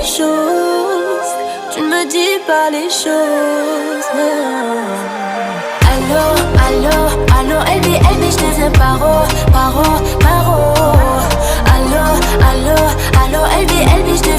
choses. Tu ne me dis pas les choses. Allô, allô, allô, LB, je te aime paro, paro, paro. Allô, allô, allô, LB, je te